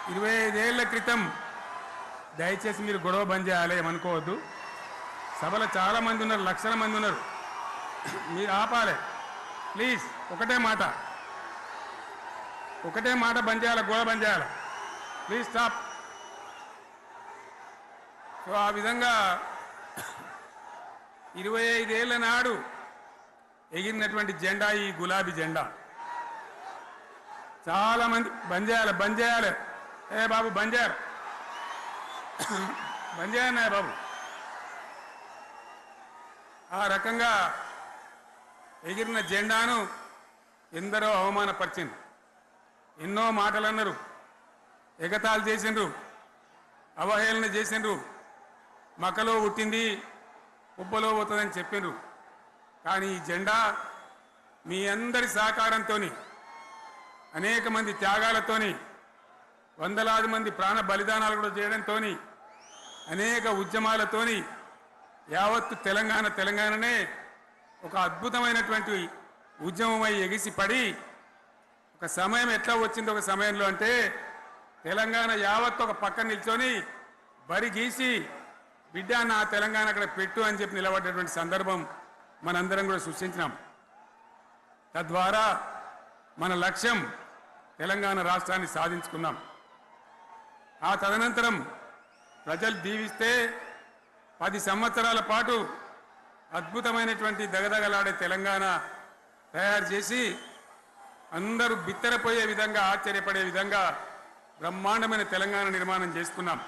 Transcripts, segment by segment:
25 ఏళ్ల క్రితం దయచేసి మీరు గొడవ బంద్ చేయాలి, ఏమనుకోవద్దు. సభలో చాలా మంది ఉన్నారు, లక్షల మంది ఉన్నారు. మీరు ఆపాలి ప్లీజ్. ఒకటే మాట బంద్ చేయాలి, గొడవ బంద్ చేయాలి. Please stop. సో ఆ విధంగా 25 ఏళ్ల నాడు ఎగిరినటువంటి జెండా ఈ గులాబీ జెండా. చాలా మంది బంద్ చేయాలి. ఏ బాబు బంద్ చేయాలి బాబు. ఆ రకంగా ఎగిరిన జెండాను ఎందరో అవమానపరిచింది, ఎన్నో మాటలు అన్నారు, ఎగతాళి చేసిండ్రు, అవహేళన చేసిండ్రు. మకలో పుట్టింది ఉబ్బలో పోతుందని చెప్పిండ్రు. కానీ ఈ జెండా మీ అందరి సహకారంతో, అనేక మంది త్యాగాలతోని, వందలాది మంది ప్రాణ బలిదానాలు కూడా చేయడంతో, అనేక ఉద్యమాలతోని యావత్తు తెలంగాణనే ఒక అద్భుతమైనటువంటి ఉద్యమమై ఎగిసిపడి ఒక సమయం ఎట్లా వచ్చింది, ఒక సమయంలో అంటే తెలంగాణ యావత్తు ఒక పక్కన నిల్చొని బరి గీసి బిడ్డ నా తెలంగాణ అక్కడ పెట్టు అని చెప్పి నిలబడ్డటువంటి సందర్భం మనందరం కూడా సృష్టించినాం. తద్వారా మన లక్ష్యం తెలంగాణ రాష్ట్రాన్ని సాధించుకున్నాం. ఆ తదనంతరం ప్రజలు దీవిస్తే 10 సంవత్సరాల పాటు అద్భుతమైనటువంటి దగదగలాడే తెలంగాణ తయారు చేసి అందరూ బిత్తరపోయే విధంగా, ఆశ్చర్యపడే విధంగా బ్రహ్మాండమైన తెలంగాణ నిర్మాణం చేసుకున్నాం.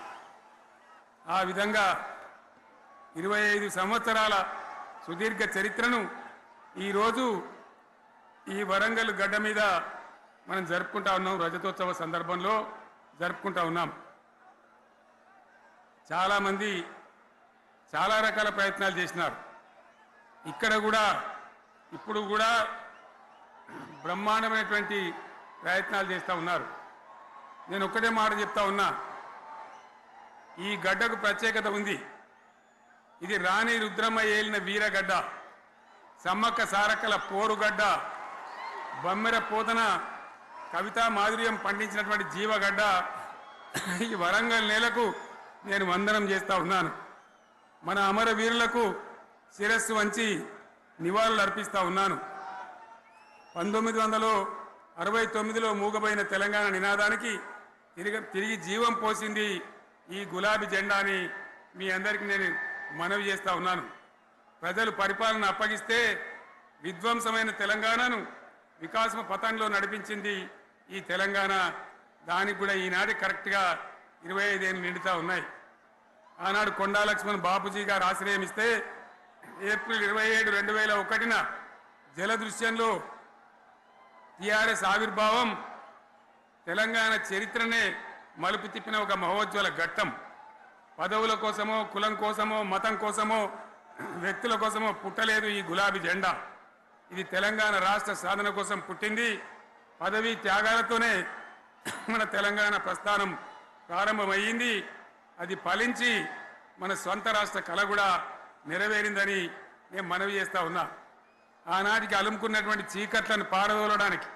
ఆ విధంగా 25 సంవత్సరాల సుదీర్ఘ చరిత్రను ఈరోజు ఈ వరంగల్ గడ్డ మీద మనం జరుపుకుంటా ఉన్నాం. రజతోత్సవ సందర్భంలో జరుపుకుంటా ఉన్నాం. చాలామంది చాలా రకాల ప్రయత్నాలు చేసినారు. ఇక్కడ కూడా ఇప్పుడు కూడా బ్రహ్మాండమైనటువంటి ప్రయత్నాలు చేస్తూ ఉన్నారు. నేను ఒక్కటే మాట చెప్తా ఉన్నా, ఈ గడ్డకు ప్రత్యేకత ఉంది. ఇది రాణి రుద్రమ్మ ఏలిన వీరగడ్డ, సమ్మక్క సారక్కల పోరుగడ్డ, బమ్మెర పోతన కవితా మాధుర్యం పండించినటువంటి జీవగడ్డ. ఈ వరంగల్ నేలకు నేను వందనం చేస్తూ ఉన్నాను. మన అమరవీరులకు శిరస్సు వంచి నివాళులు అర్పిస్తూ ఉన్నాను. 1969లో మూగబోయిన తెలంగాణ నినాదానికి తిరిగి జీవం పోసింది ఈ గులాబీ జెండా అని మీ అందరికీ నేను మనవి చేస్తూ ఉన్నాను. ప్రజలు పరిపాలన అప్పగిస్తే విధ్వంసమైన తెలంగాణను వికాసమ పథంలో నడిపించింది ఈ తెలంగాణ. దానికి కూడా ఈనాటి కరెక్ట్గా 25 ఏళ్ళు నిండుతూ ఉన్నాయి. ఆనాడు కొండా లక్ష్మణ్ బాపూజీ గారు ఆశ్రయం ఇస్తే ఏప్రిల్ 27, 2001 జలదృశ్యంలో టీఆర్ఎస్ ఆవిర్భావం తెలంగాణ చరిత్రనే మలుపు తిప్పిన ఒక మహోజ్వల ఘట్టం. పదవుల కోసమో, కులం కోసమో, మతం కోసమో, వ్యక్తుల కోసమో పుట్టలేదు ఈ గులాబీ జెండా. ఇది తెలంగాణ రాష్ట్ర సాధన కోసం పుట్టింది. పదవీ త్యాగాలతోనే మన తెలంగాణ ప్రస్థానం ప్రారంభమయ్యింది. అది ఫలించి మన స్వంత రాష్ట్ర కళ కూడా నెరవేరిందని నేను మనవి చేస్తూ ఉన్నా. ఆనాటికి అలుముకున్నటువంటి చీకట్లను పారదోలడానికి,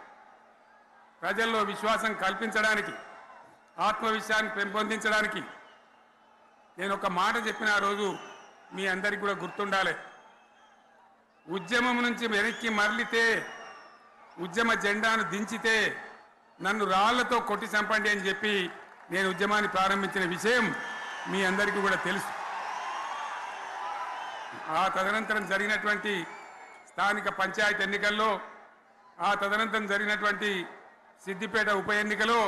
ప్రజల్లో విశ్వాసం కల్పించడానికి, ఆత్మవిశ్వాసాన్ని పెంపొందించడానికి నేను ఒక మాట చెప్పిన ఆ రోజు మీ అందరికీ కూడా గుర్తుండాలి. ఉద్యమం నుంచి వెనక్కి మరలితే, ఉద్యమ జెండాను దించితే నన్ను రాళ్లతో కొట్టి చంపండి అని చెప్పి నేను ఉద్యమాన్ని ప్రారంభించిన విషయం మీ అందరికీ కూడా తెలుసు. ఆ తదనంతరం జరిగినటువంటి స్థానిక పంచాయతీ ఎన్నికల్లో, ఆ తదనంతరం జరిగినటువంటి సిద్దిపేట ఉప ఎన్నికలో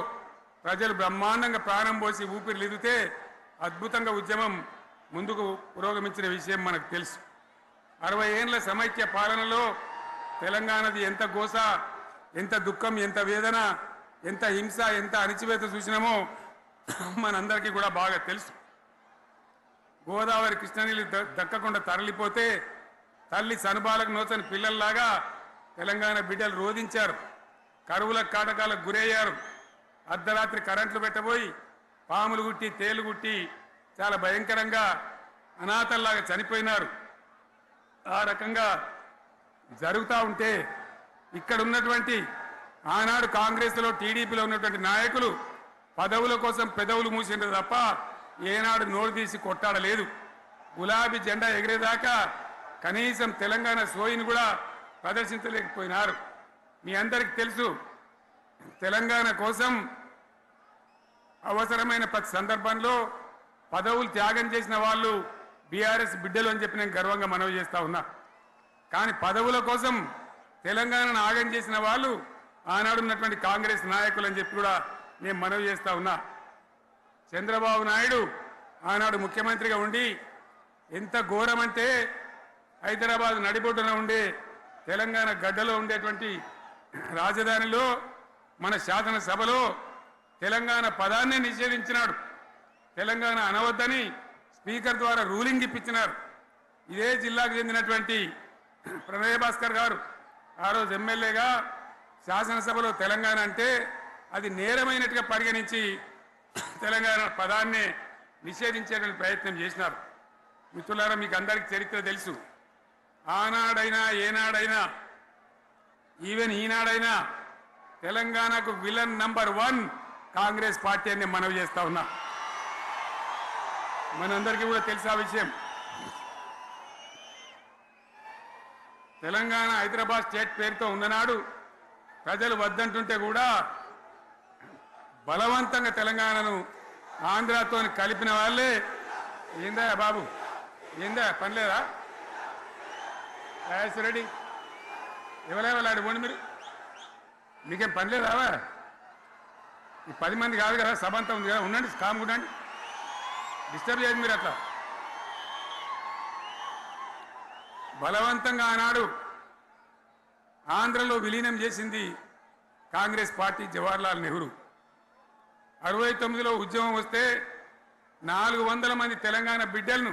ప్రజలు బ్రహ్మాండంగా ప్రాణం పోసి ఊపిరిలిదితే అద్భుతంగా ఉద్యమం ముందుకు పురోగమించిన విషయం మనకు తెలుసు. 60 ఏళ్ల సమైక్య పాలనలో తెలంగాణది ఎంత గోస, ఎంత దుఃఖం, ఎంత వేదన, ఎంత హింస, ఎంత అణిచివేత చూసినామో మనందరికీ కూడా బాగా తెలుసు. గోదావరి కృష్ణనీళ్ళు దక్కకుండా తరలిపోతే తల్లి సనుబాలకు నోచని పిల్లల్లాగా తెలంగాణ బిడ్డలు రోధించారు. కరువుల కాటకాలకు గురయ్యారు. అర్ధరాత్రి కరెంట్లు పెట్టబోయి పాములు గుట్టి, తేలు గుట్టి చాలా భయంకరంగా అనాథల్లాగా చనిపోయినారు. ఆ రకంగా జరుగుతూ ఉంటే ఇక్కడ ఉన్నటువంటి ఆనాడు కాంగ్రెస్లో, టీడీపీలో ఉన్నటువంటి నాయకులు పదవుల కోసం పెదవులు మూసిండ్రు తప్ప ఏనాడు నోరు తీసి కొట్టాడలేదు. గులాబీ జెండా ఎగిరేదాకా కనీసం తెలంగాణ సోయిని కూడా ప్రదర్శించలేకపోయినారు. మీ అందరికీ తెలుసు, తెలంగాణ కోసం అవసరమైన ప్రతి సందర్భంలో పదవులు త్యాగం చేసిన వాళ్ళు బీఆర్ఎస్ బిడ్డలు అని చెప్పి నేను గర్వంగా మనవి చేస్తా ఉన్నా. కానీ పదవుల కోసం తెలంగాణను ఆగం చేసిన వాళ్ళు ఆనాడు ఉన్నటువంటి కాంగ్రెస్ నాయకులు అని చెప్పి కూడా నేను మనవి చేస్తా ఉన్నా. చంద్రబాబు నాయుడు ఆనాడు ముఖ్యమంత్రిగా ఉండి ఎంత ఘోరమంటే హైదరాబాద్ నడిబొడ్డున ఉండే తెలంగాణ గడ్డలో ఉండేటువంటి రాజధానిలో మన శాసనసభలో తెలంగాణ పదాన్ని నిషేధించినాడు. తెలంగాణ అనవద్దని స్పీకర్ ద్వారా రూలింగ్ ఇప్పించినారు. ఇదే జిల్లాకు చెందినటువంటి ప్రణయ్ భాస్కర్ గారు ఆ రోజు ఎమ్మెల్యేగా శాసనసభలో తెలంగాణ అంటే అది నేరమైనట్టుగా పరిగణించి తెలంగాణ పదాన్ని నిషేధించేటువంటి ప్రయత్నం చేసినారు. మిత్రులారా, మీకు అందరికీ చరిత్ర తెలుసు. ఆనాడైనా ఏనాడైనా ఈవెన్ ఈనాడైనా తెలంగాణకు విలన్ నంబర్ 1 కాంగ్రెస్ పార్టీ అని మనవి చేస్తా ఉన్నా. మనందరికీ కూడా తెలుసా విషయం. తెలంగాణ హైదరాబాద్ స్టేట్ పేరుతో ఉన్ననాడు ప్రజలు వద్దంటుంటే కూడా బలవంతంగా తెలంగాణను ఆంధ్రాతో కలిపిన వాళ్ళే. ఏందా బాబు, ఏందా పనిలేదా? రెడ్డి ఎవరెవలాడు పోండి, మీకేం పనిలేదా? ఈ 10 మంది కాదు కదా, సభ అంతా ఉంది కదా, ఉండండి, కామ్ ఉండండి, డిస్టర్బ్ చేయదు మీరు. అట్లా బలవంతంగా ఆనాడు ఆంధ్రలో విలీనం చేసింది కాంగ్రెస్ పార్టీ, జవహర్లాల్ నెహ్రూ. 69లో ఉద్యమం వస్తే 400 మంది తెలంగాణ బిడ్డలను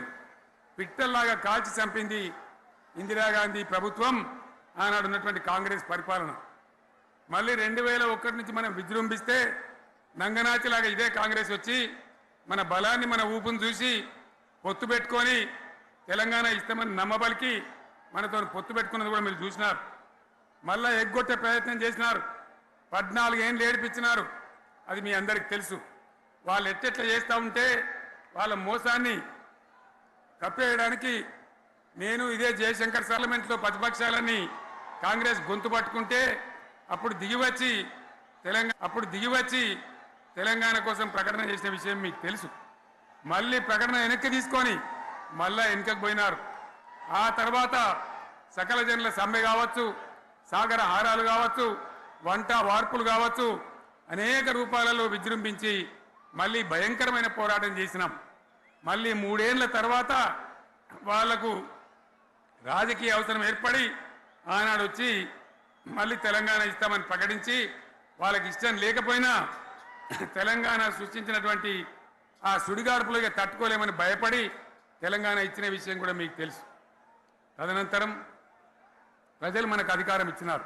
పిట్టల్లాగా కాల్చి చంపింది ఇందిరాగాంధీ ప్రభుత్వం, ఆనాడు ఉన్నటువంటి కాంగ్రెస్ పరిపాలన. మళ్ళీ 2001 నుంచి మనం విజృంభిస్తే నంగనాచిలాగా ఇదే కాంగ్రెస్ వచ్చి మన బలాన్ని, మన ఊపును చూసి పొత్తు పెట్టుకొని తెలంగాణ ఇస్తామని నమ్మబలికి మనతో పొత్తు పెట్టుకున్నది కూడా మీరు చూసినారు. మళ్ళా ఎగ్గొట్టే ప్రయత్నం చేసినారు. 14 ఏళ్ళు ఏడిపించినారు. అది మీ అందరికి తెలుసు. వాళ్ళు ఎట్టెట్లా చేస్తూ ఉంటే వాళ్ళ మోసాన్ని కప్పేయడానికి నేను ఇదే జయశంకర్ పార్లమెంట్లో ప్రతిపక్షాలన్నీ కాంగ్రెస్ గొంతు పట్టుకుంటే అప్పుడు దిగివచ్చి తెలంగాణ కోసం ప్రకటన చేసిన విషయం మీకు తెలుసు. మళ్ళీ ప్రకటన వెనక్కి తీసుకొని మళ్ళా వెనుకకు పోయినారు. ఆ తర్వాత సకల జనుల సమ్మె కావచ్చు, సాగర హారాలు కావచ్చు, వంట వార్పులు కావచ్చు, అనేక రూపాలలో విజృంభించి మళ్ళీ భయంకరమైన పోరాటం చేసినాం. మళ్ళీ 3 ఏళ్ల తర్వాత వాళ్లకు రాజకీయ అవసరం ఏర్పడి ఆనాడు వచ్చి మళ్ళీ తెలంగాణ ఇస్తామని ప్రకటించి వాళ్ళకి ఇష్టం లేకపోయినా తెలంగాణ సృష్టించినటువంటి ఆ సుడిగాడుపులుగా తట్టుకోలేమని భయపడి తెలంగాణ ఇచ్చిన విషయం కూడా మీకు తెలుసు. తదనంతరం ప్రజలు మనకు అధికారం ఇచ్చినారు.